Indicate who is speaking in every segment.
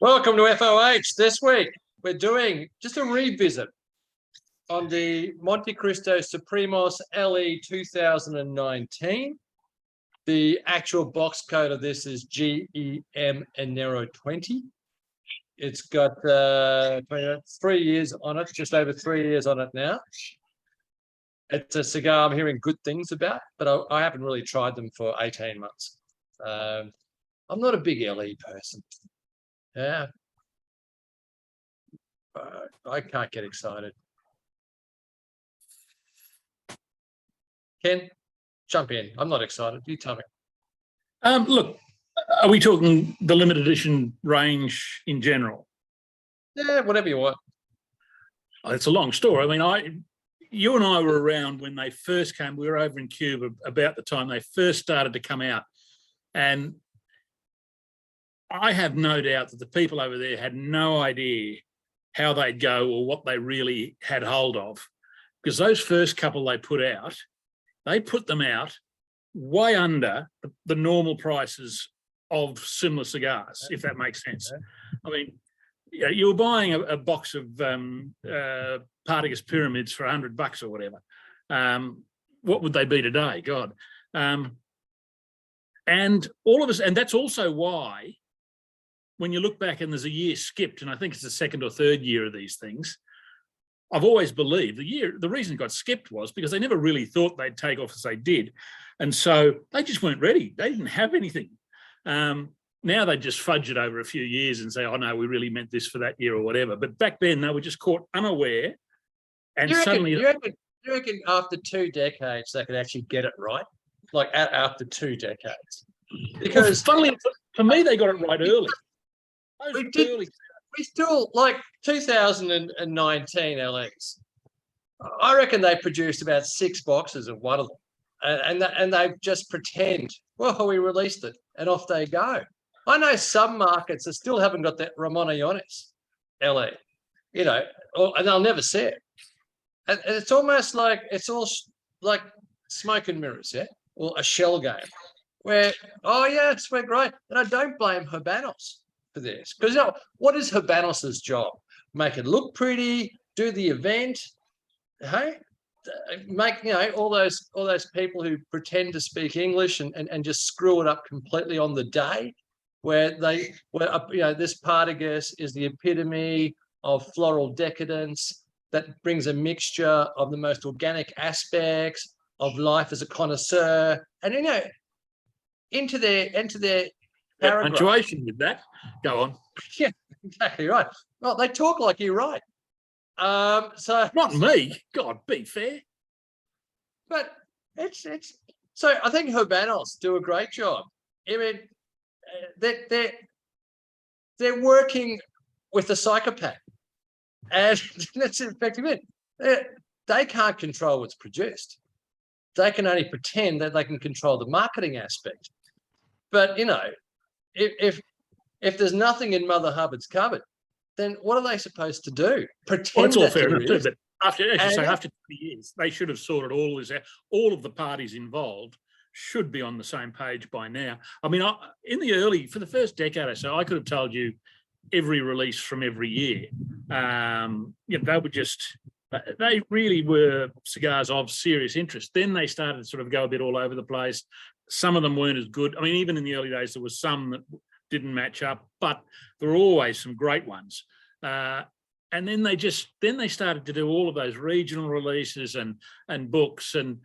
Speaker 1: Welcome to FOH. This week, we're doing just a revisit on the Montecristo Supremos LE 2019. The actual box code of this is GEM Enero 20. It's got 3 years on it, just over 3 years on it now. It's a cigar I'm hearing good things about, but I haven't really tried them for 18 months. I'm not a big LE person. Yeah. I can't get excited. Ken, jump in. I'm not excited. You tell me.
Speaker 2: Look, are we talking the limited edition range in general?
Speaker 1: Yeah, whatever you want.
Speaker 2: It's a long story. I mean, you and I were around when they first came. We were over in Cuba about the time they first started to come out. And I have no doubt that the people over there had no idea how they'd go or what they really had hold of. Because those first couple they put them out way under the normal prices of similar cigars, if that makes sense. I mean, you were buying a box of Partagas Pyramids for $100 or whatever. What would they be today? God. And all of us, and that's also why when you look back and there's a year skipped, and I think it's the second or third year of these things, I've always believed the reason it got skipped was because they never really thought they'd take off as they did. And so they just weren't ready. They didn't have anything. Now they just fudge it over a few years and say, oh no, we really meant this for that year or whatever. But back then they were just caught unaware. And
Speaker 1: you
Speaker 2: suddenly...
Speaker 1: You reckon after 2 decades they could actually get it right? Like after 2 decades? Because
Speaker 2: funnily, for me, they got it right early.
Speaker 1: We still, like 2019 LEs, I reckon they produced about 6 boxes of one of them. And they just pretend, well, we released it, and off they go. I know some markets that still haven't got that Ramon Iones LE, and they'll never see it. And it's almost like it's all like smoke and mirrors, yeah, or a shell game where, oh yeah, we're great. And I don't blame Habanos for this, because what is Habanos's job? Make it look pretty, do the event, hey, make all those people who pretend to speak English and just screw it up completely on the day, where this Partagas is the epitome of floral decadence that brings a mixture of the most organic aspects of life as a connoisseur, and into their paragraph.
Speaker 2: Punctuation with that. Go on.
Speaker 1: Yeah, exactly right. Well, they talk like you're right. So
Speaker 2: not me. God, be fair.
Speaker 1: But it's so I think Habanos do a great job. I mean, they're working with a psychopath, and that's effectively it. They can't control what's produced. They can only pretend that they can control the marketing aspect. But if there's nothing in Mother Hubbard's cupboard, then what are they supposed to do? Pretend.
Speaker 2: Well, it's all fair enough too, but after 20 years, they should have sorted all this out. All of the parties involved should be on the same page by now. I mean, for the first decade or so, I could have told you every release from every year. They really were cigars of serious interest. Then they started to sort of go a bit all over the place. Some of them weren't as good. I mean, even in the early days, there was some that didn't match up, but there were always some great ones. And then they started to do all of those regional releases and books and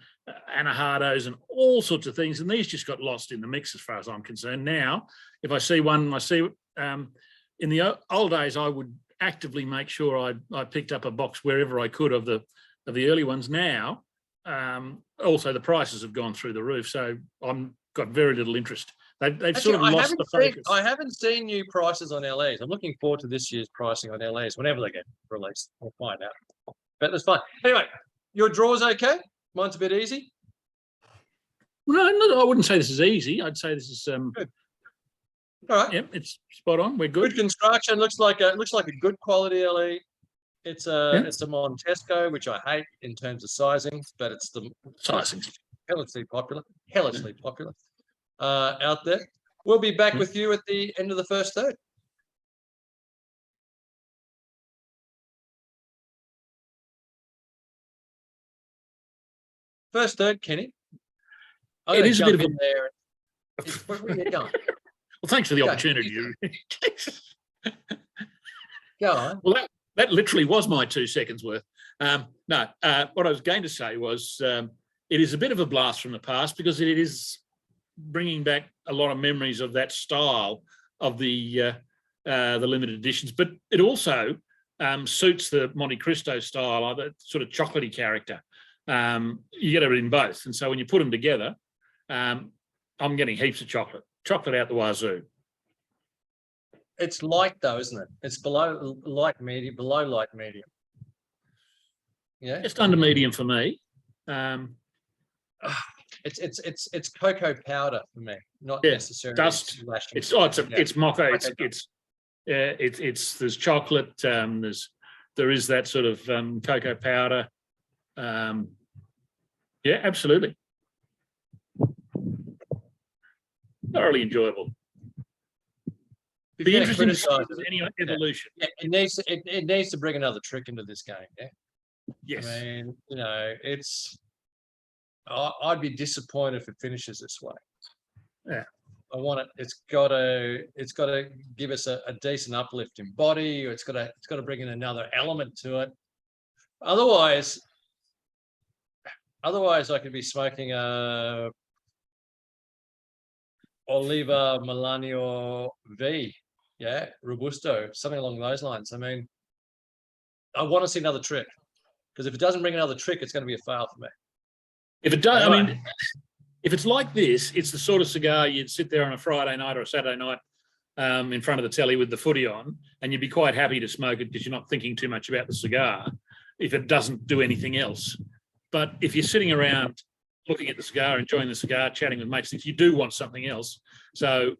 Speaker 2: anahados and all sorts of things. And these just got lost in the mix as far as I'm concerned. Now, if I see one, in the old days, I would actively make sure I picked up a box wherever I could of the early ones. Now, also the prices have gone through the roof, so I've got very little interest. They've sort of lost the focus.
Speaker 1: I haven't seen new prices on LEs. I'm looking forward to this year's pricing on LEs whenever they get released. We'll find out, but that's fine. Anyway, your draw's okay. Mine's a bit easy.
Speaker 2: No, I wouldn't say this is easy. I'd say this is
Speaker 1: good. All right.
Speaker 2: Yep, it's spot on. We're good.
Speaker 1: Good construction. Looks like a good quality LE. It's a Montesco, which I hate in terms of sizing, but it's the
Speaker 2: sizing
Speaker 1: hellishly popular out there. We'll be back with you at the end of the first third. First third, Kenny. I'm
Speaker 2: It
Speaker 1: gonna
Speaker 2: is a bit
Speaker 1: jump
Speaker 2: of
Speaker 1: in there. Where are you going?
Speaker 2: Well, thanks for the
Speaker 1: Go.
Speaker 2: opportunity.
Speaker 1: Go on.
Speaker 2: Well, that literally was my 2 seconds worth. No, what I was going to say was it is a bit of a blast from the past because it is bringing back a lot of memories of that style of the limited editions, but it also suits the Montecristo style, that sort of chocolatey character. You get it in both, and so when you put them together, I'm getting heaps of chocolate out the wazoo.
Speaker 1: It's light though, isn't it? It's below light medium, below light medium. Yeah,
Speaker 2: Just under medium for me.
Speaker 1: It's cocoa powder for me, not
Speaker 2: Yeah,
Speaker 1: necessarily
Speaker 2: dust.
Speaker 1: splashing.
Speaker 2: It's mocha. It's there's chocolate. There is that sort of cocoa powder. Yeah, absolutely. Thoroughly enjoyable.
Speaker 1: If
Speaker 2: Be
Speaker 1: you're gonna
Speaker 2: interesting to see
Speaker 1: criticise
Speaker 2: if there's any evolution.
Speaker 1: Yeah, it needs to bring another trick into this game. Yeah.
Speaker 2: Yes.
Speaker 1: I mean, you know, I'd be disappointed if it finishes this way.
Speaker 2: Yeah.
Speaker 1: I want it. It's got to give us a decent uplift in body, or it's got to bring in another element to it. Otherwise, I could be smoking a Oliva Melanio V, yeah, Robusto, something along those lines. I mean, I want to see another trick, because if it doesn't bring another trick, it's going to be a fail for me.
Speaker 2: If it does, I mean, if it's like this, it's the sort of cigar you'd sit there on a Friday night or a Saturday night in front of the telly with the footy on, and you'd be quite happy to smoke it because you're not thinking too much about the cigar if it doesn't do anything else. But if you're sitting around looking at the cigar, enjoying the cigar, chatting with mates, you do want something else. So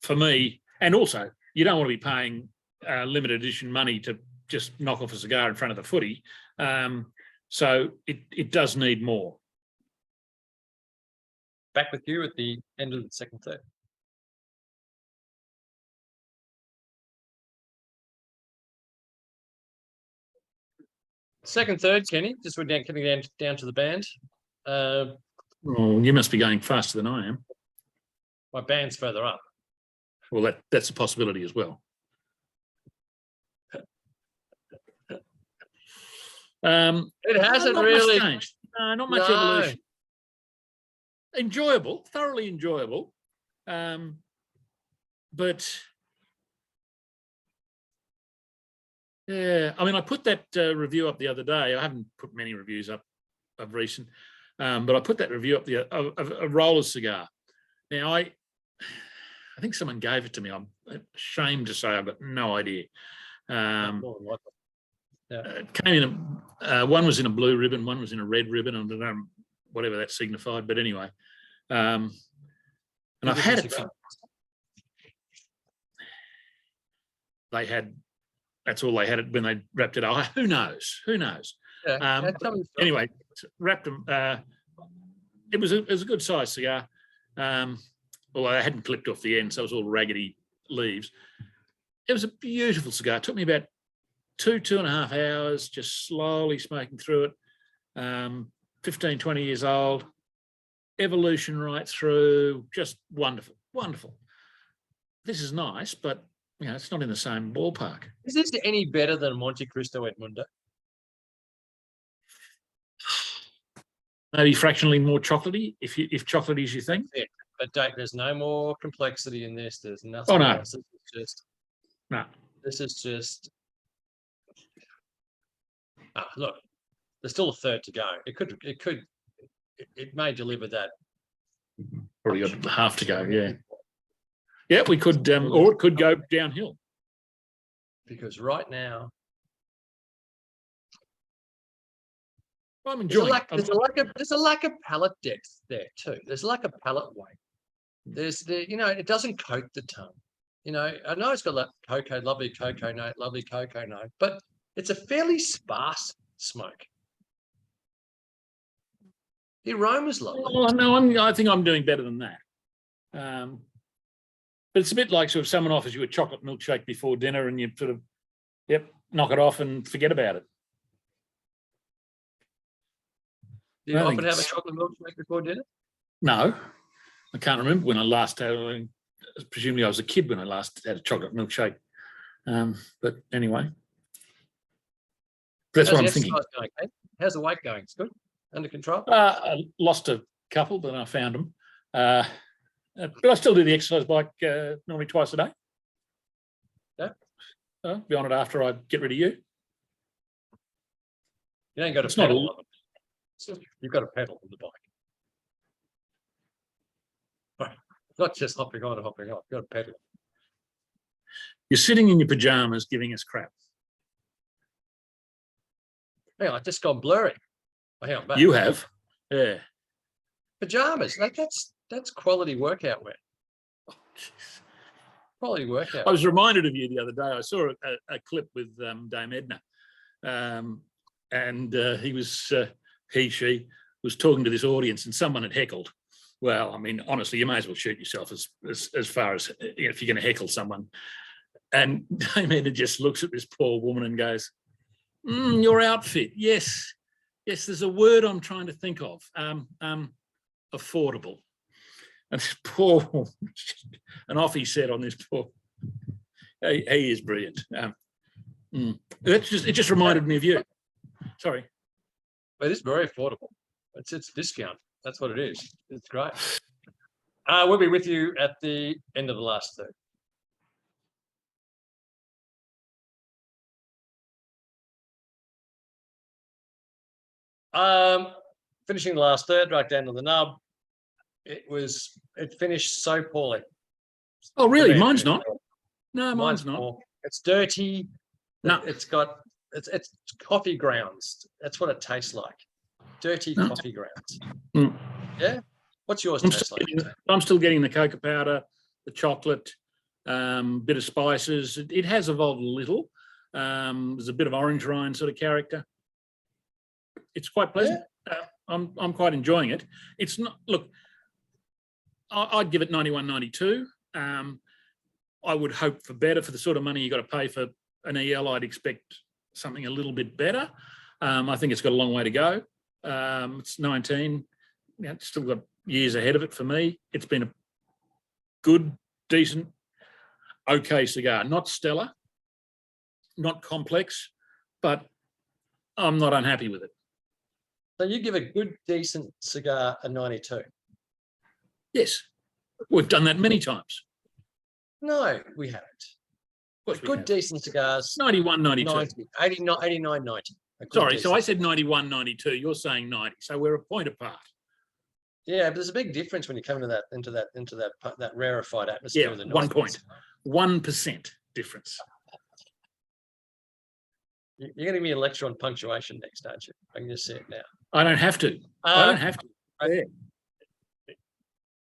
Speaker 2: for me, and also you don't want to be paying limited edition money to just knock off a cigar in front of the footy. So it does need more.
Speaker 1: Back with you at the end of the second third. Second third, Kenny. Just we're getting down to the band.
Speaker 2: Oh, you must be going faster than I am.
Speaker 1: My band's further up.
Speaker 2: Well, that's a possibility as well.
Speaker 1: It hasn't
Speaker 2: not
Speaker 1: really
Speaker 2: much changed. No, not much evolution. Enjoyable, thoroughly enjoyable, but yeah, I mean, I put that review up the other day. I haven't put many reviews up of recent, but I put that review up of a roller cigar. Now, I think someone gave it to me. I'm ashamed to say I've got no idea. It came in one was in a blue ribbon, one was in a red ribbon. I don't know whatever that signified, but anyway. And I've had it. That's all they had it when they wrapped it up. Who knows?
Speaker 1: Yeah,
Speaker 2: anyway, wrapped them. It was a good size cigar. Although I hadn't clipped off the end, so it was all raggedy leaves. It was a beautiful cigar. It took me about 2.5 hours, just slowly smoking through it. 15, 20 years old, evolution right through, just wonderful. This is nice, but you know, it's not in the same ballpark.
Speaker 1: Is this any better than Montecristo Edmundo?
Speaker 2: Maybe fractionally more chocolatey, if chocolatey as you think.
Speaker 1: Yeah, but there's no more complexity in this. There's nothing.
Speaker 2: Oh no.
Speaker 1: Else. This is just. Look, there's still a third to go. It may deliver that.
Speaker 2: Probably got half to go. Yeah. Yeah, we could, or it could go downhill.
Speaker 1: Because right now,
Speaker 2: I'm enjoying it.
Speaker 1: There's a lack of palate depth there too. There's a lack of palate weight. It doesn't coat the tongue. You know, I know it's got that lovely cocoa note, but it's a fairly sparse smoke. The aroma's lovely.
Speaker 2: Oh, no, I think I'm doing better than that. But it's a bit like sort of someone offers you a chocolate milkshake before dinner and you sort of, knock it off and forget about it.
Speaker 1: Do you
Speaker 2: I
Speaker 1: often
Speaker 2: think
Speaker 1: have a
Speaker 2: it's-
Speaker 1: chocolate milkshake before dinner?
Speaker 2: No, I can't remember when I last had. Presumably, I was a kid when I last had a chocolate milkshake. But anyway, that's what I'm
Speaker 1: How's the
Speaker 2: thinking.
Speaker 1: exercise going, Kate? How's the weight going? It's good. Under control?
Speaker 2: I lost a couple, but I found them. But I still do the exercise bike normally twice a day.
Speaker 1: Yeah.
Speaker 2: Be on it after I get rid of you.
Speaker 1: You ain't got to
Speaker 2: It's not
Speaker 1: pedal on it. You've got to pedal on the bike. Right. Not just hopping on and hopping off. You've got to pedal.
Speaker 2: You're sitting in your pajamas giving us crap.
Speaker 1: Hang on, I've just gone blurry. Oh, hang on, back.
Speaker 2: You have. Yeah.
Speaker 1: Pajamas. That's quality workout wear.
Speaker 2: Oh, jeez.
Speaker 1: Quality workout.
Speaker 2: I was reminded of you the other day. I saw a clip with Dame Edna, and she was talking to this audience, and someone had heckled. Well, I mean, honestly, you may as well shoot yourself as far as if you're going to heckle someone. And Dame Edna just looks at this poor woman and goes, "Your outfit, yes, there's a word I'm trying to think of. Affordable." And this poor woman, and off he said on this poor. He is brilliant. It just reminded me of you. Sorry.
Speaker 1: But it's very affordable. It's discount. That's what it is. It's great. We'll be with you at the end of the last third. Finishing the last third, right down to the nub. It finished so poorly.
Speaker 2: Oh, really? Mine's not. No, mine's not.
Speaker 1: Poor. It's dirty.
Speaker 2: No.
Speaker 1: It's coffee grounds. That's what it tastes like. Dirty coffee grounds. Yeah. What's yours taste like?
Speaker 2: I'm still getting the cocoa powder, the chocolate, bit of spices. It has evolved a little. There's a bit of orange rind sort of character. It's quite pleasant. Yeah. I'm quite enjoying it. It's not. Look, I'd give it 91, 92. I would hope for better for the sort of money you got to pay for an EL. I'd expect something a little bit better. I think it's got a long way to go. It's 19. It's still got years ahead of it for me. It's been a good, decent, okay cigar. Not stellar, not complex, but I'm not unhappy with it.
Speaker 1: So you give a good, decent cigar a 92?
Speaker 2: Yes. We've done that many times.
Speaker 1: No, we haven't. Good, decent cigars.
Speaker 2: 91, 92.
Speaker 1: 90, 89, 90.
Speaker 2: Sorry,
Speaker 1: decent.
Speaker 2: so I said 91, 92. You're saying 90. So we're a point apart.
Speaker 1: Yeah, but there's a big difference when you come into that rarefied atmosphere.
Speaker 2: Yeah, 1 point. 1% difference.
Speaker 1: You're going to give me a lecture on punctuation next, aren't you? I can just see it now.
Speaker 2: I don't have to. I don't have to. Yeah.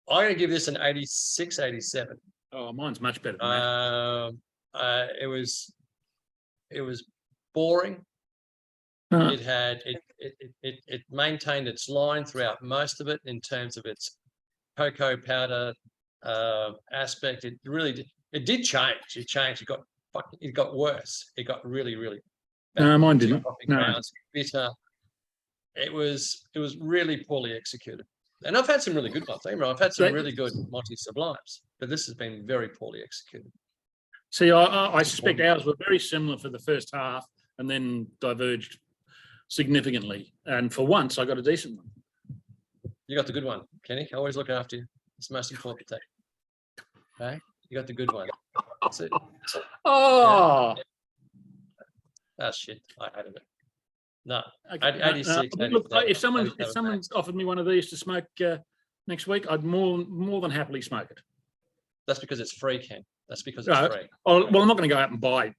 Speaker 1: I'm going to give this an 86, 87.
Speaker 2: Oh, mine's much better than that.
Speaker 1: It was boring. It maintained its line throughout most of it in terms of its cocoa powder aspect. It really did. It did change. It changed. It got worse. It got really, really bad.
Speaker 2: No, mine didn't. No.
Speaker 1: Bitter. It was really poorly executed. And I've had some really good ones. I've had some really good Monty Sublimes, but this has been very poorly executed.
Speaker 2: See, I suspect ours were very similar for the first half and then diverged significantly. And for once, I got a decent one.
Speaker 1: You got the good one, Kenny. I always look after you. It's the most important thing. Okay? You got the good one. That's it.
Speaker 2: Oh.
Speaker 1: Yeah. That's shit. I hated it. No.
Speaker 2: Okay.
Speaker 1: 86.
Speaker 2: Look, if someone offered me one of these to smoke next week, I'd more than happily smoke it.
Speaker 1: That's because it's free, Ken. That's because it's free.
Speaker 2: Well, I'm not going to go out and buy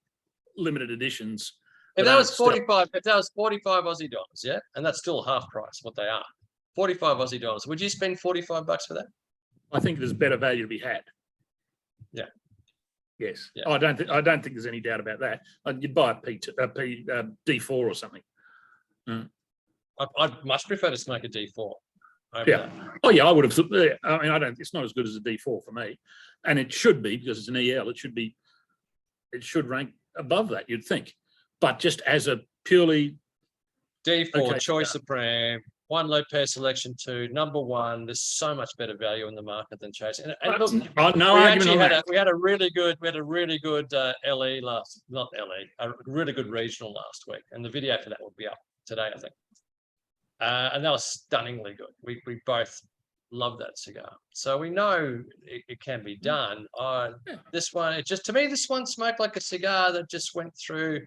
Speaker 2: limited editions.
Speaker 1: If that was 45, if that was 45 Aussie dollars, yeah, and that's still half price what they are. 45 Aussie dollars. Would you spend $45 for that?
Speaker 2: I think there's better value to be had.
Speaker 1: Yeah.
Speaker 2: Yes.
Speaker 1: Yeah.
Speaker 2: I don't think there's any doubt about that. You'd buy a D4 or something.
Speaker 1: I'd much prefer to smoke a D4.
Speaker 2: Yeah.
Speaker 1: That.
Speaker 2: Oh yeah, I would have. I mean, it's not as good as a D4 for me, and it should be because it's an EL. It should rank above that. You'd think, but just as a purely
Speaker 1: D4 Choice Supreme, 1 low pair selection 2, number 1. There's so much better value in the market than Chase. And look,
Speaker 2: no
Speaker 1: we
Speaker 2: argument
Speaker 1: actually
Speaker 2: on
Speaker 1: had
Speaker 2: that.
Speaker 1: we had a really good LE last, not LE, a really good regional last week, and the video for that will be up today, I think. And that was stunningly good. We both love that cigar, so we know it can be done. This one, to me, this one smoked like a cigar that just went through.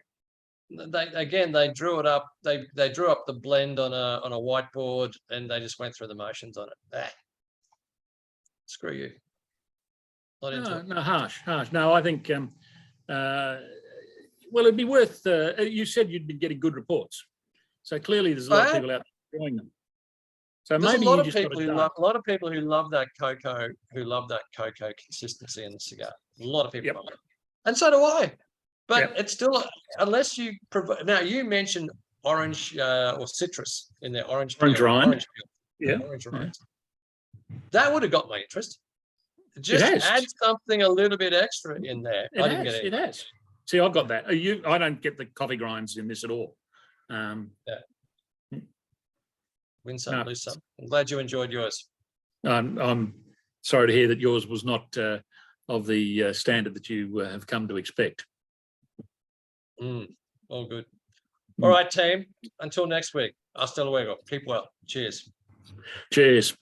Speaker 1: They drew it up. They drew up the blend on a whiteboard, and they just went through the motions on it. Screw you. Not into it.
Speaker 2: No, harsh. No, I think. Well, it'd be worth. You said you'd been getting good reports, so clearly there's a lot of people out there enjoying them. So
Speaker 1: There's
Speaker 2: maybe
Speaker 1: a lot
Speaker 2: you
Speaker 1: of
Speaker 2: just
Speaker 1: people
Speaker 2: got
Speaker 1: who love that cocoa consistency in the cigar. A lot of people love it, and so do I. But it's still, unless you provide. Now you mentioned orange or citrus in there, orange rind. Orange rind. That would have got my interest. Just add something a little bit extra in there.
Speaker 2: It has. See, I've got that. I don't get the coffee grinds in this at all.
Speaker 1: Win some, lose some. I'm glad you enjoyed yours.
Speaker 2: I'm sorry to hear that yours was not of the standard that you have come to expect.
Speaker 1: All good. All right, team. Until next week. Hasta luego. Keep well. Cheers.
Speaker 2: Cheers.